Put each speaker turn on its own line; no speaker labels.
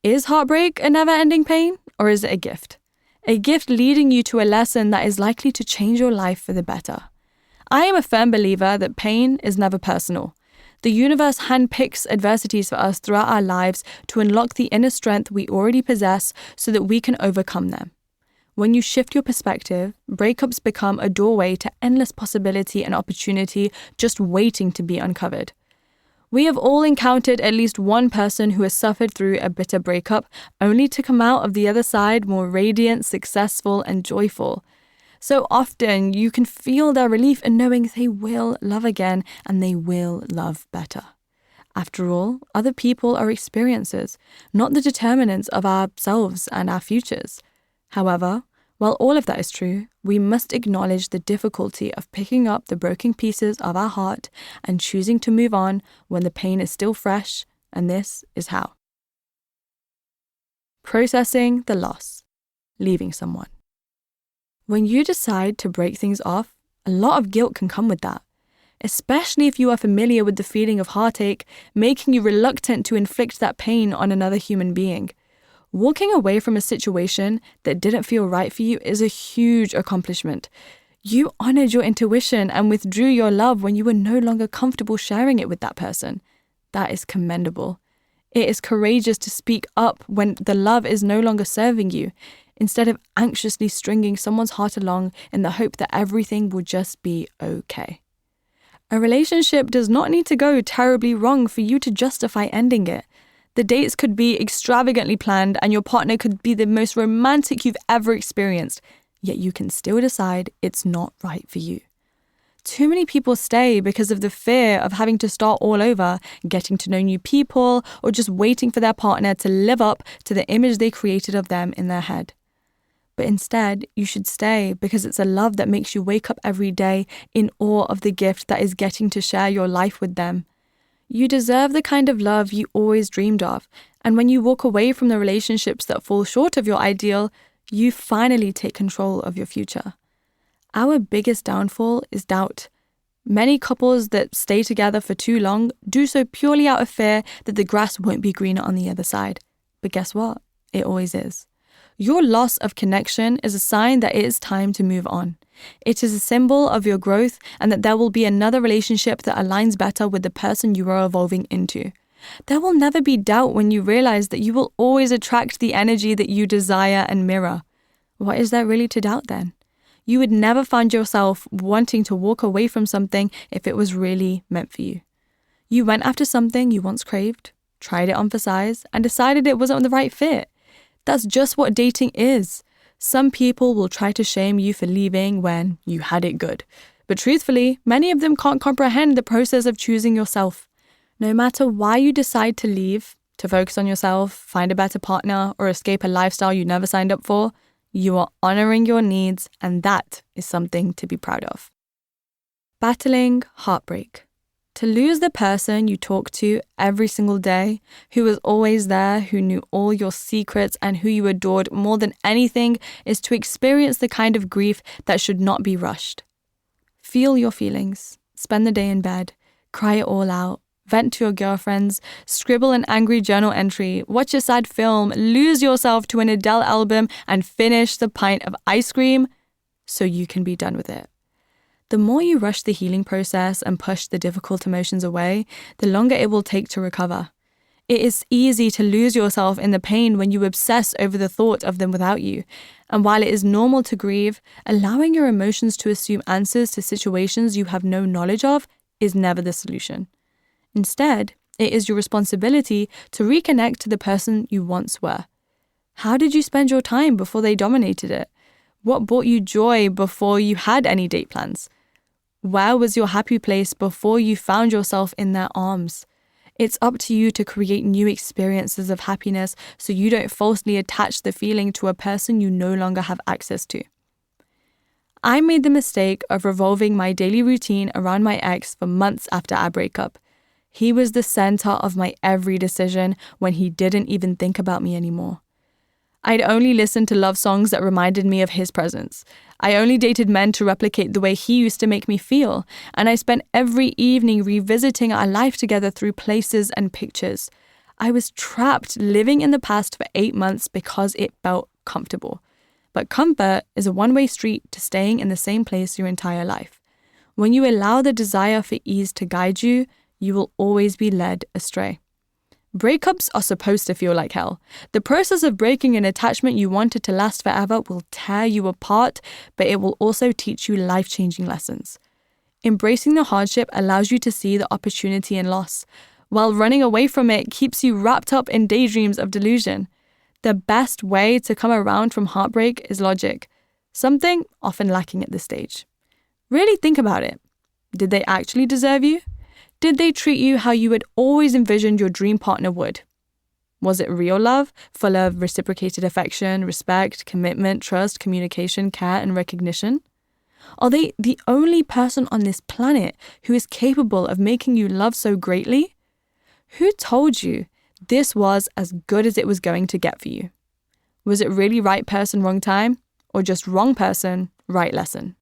Is heartbreak a never-ending pain, or is it a gift? A gift leading you to a lesson that is likely to change your life for the better. I am a firm believer that pain is never personal. The universe handpicks adversities for us throughout our lives to unlock the inner strength we already possess so that we can overcome them. When you shift your perspective, breakups become a doorway to endless possibility and opportunity just waiting to be uncovered. We have all encountered at least one person who has suffered through a bitter breakup, only to come out of the other side more radiant, successful, and joyful. So often, you can feel their relief in knowing they will love again and they will love better. After all, other people are experiences, not the determinants of ourselves and our futures. However, while all of that is true, we must acknowledge the difficulty of picking up the broken pieces of our heart and choosing to move on when the pain is still fresh, and this is how. Processing the loss. Leaving someone. When you decide to break things off, a lot of guilt can come with that, especially if you are familiar with the feeling of heartache, making you reluctant to inflict that pain on another human being. Walking away from a situation that didn't feel right for you is a huge accomplishment. You honored your intuition and withdrew your love when you were no longer comfortable sharing it with that person. That is commendable. It is courageous to speak up when the love is no longer serving you, instead of anxiously stringing someone's heart along in the hope that everything will just be okay. A relationship does not need to go terribly wrong for you to justify ending it. The dates could be extravagantly planned and your partner could be the most romantic you've ever experienced, yet you can still decide it's not right for you. Too many people stay because of the fear of having to start all over, getting to know new people, or just waiting for their partner to live up to the image they created of them in their head. But instead, you should stay because it's a love that makes you wake up every day in awe of the gift that is getting to share your life with them. You deserve the kind of love you always dreamed of, and when you walk away from the relationships that fall short of your ideal, you finally take control of your future. Our biggest downfall is doubt. Many couples that stay together for too long do so purely out of fear that the grass won't be greener on the other side. But guess what? It always is. Your loss of connection is a sign that it is time to move on. It is a symbol of your growth and that there will be another relationship that aligns better with the person you are evolving into. There will never be doubt when you realize that you will always attract the energy that you desire and mirror. What is there really to doubt then? You would never find yourself wanting to walk away from something if it was really meant for you. You went after something you once craved, tried it on for size, and decided it wasn't the right fit. That's just what dating is. Some people will try to shame you for leaving when you had it good. But truthfully, many of them can't comprehend the process of choosing yourself. No matter why you decide to leave, to focus on yourself, find a better partner, or escape a lifestyle you never signed up for, you are honoring your needs, and that is something to be proud of. Battling heartbreak. To lose the person you talk to every single day, who was always there, who knew all your secrets and who you adored more than anything, is to experience the kind of grief that should not be rushed. Feel your feelings, spend the day in bed, cry it all out, vent to your girlfriends, scribble an angry journal entry, watch a sad film, lose yourself to an Adele album, and finish the pint of ice cream so you can be done with it. The more you rush the healing process and push the difficult emotions away, the longer it will take to recover. It is easy to lose yourself in the pain when you obsess over the thought of them without you. And while it is normal to grieve, allowing your emotions to assume answers to situations you have no knowledge of is never the solution. Instead, it is your responsibility to reconnect to the person you once were. How did you spend your time before they dominated it? What brought you joy before you had any date plans? Where was your happy place before you found yourself in their arms? It's up to you to create new experiences of happiness so you don't falsely attach the feeling to a person you no longer have access to. I made the mistake of revolving my daily routine around my ex for months after our breakup. He was the center of my every decision when he didn't even think about me anymore. I'd only listened to love songs that reminded me of his presence. I only dated men to replicate the way he used to make me feel, and I spent every evening revisiting our life together through places and pictures. I was trapped living in the past for 8 months because it felt comfortable. But comfort is a one-way street to staying in the same place your entire life. When you allow the desire for ease to guide you, you will always be led astray. Breakups are supposed to feel like hell. The process of breaking an attachment you wanted to last forever will tear you apart, but it will also teach you life-changing lessons. Embracing the hardship allows you to see the opportunity in loss, while running away from it keeps you wrapped up in daydreams of delusion. The best way to come around from heartbreak is logic, something often lacking at this stage. Really think about it. Did they actually deserve you? Did they treat you how you had always envisioned your dream partner would? Was it real love, full of reciprocated affection, respect, commitment, trust, communication, care, and recognition? Are they the only person on this planet who is capable of making you love so greatly? Who told you this was as good as it was going to get for you? Was it really right person, wrong time? Or just wrong person, right lesson?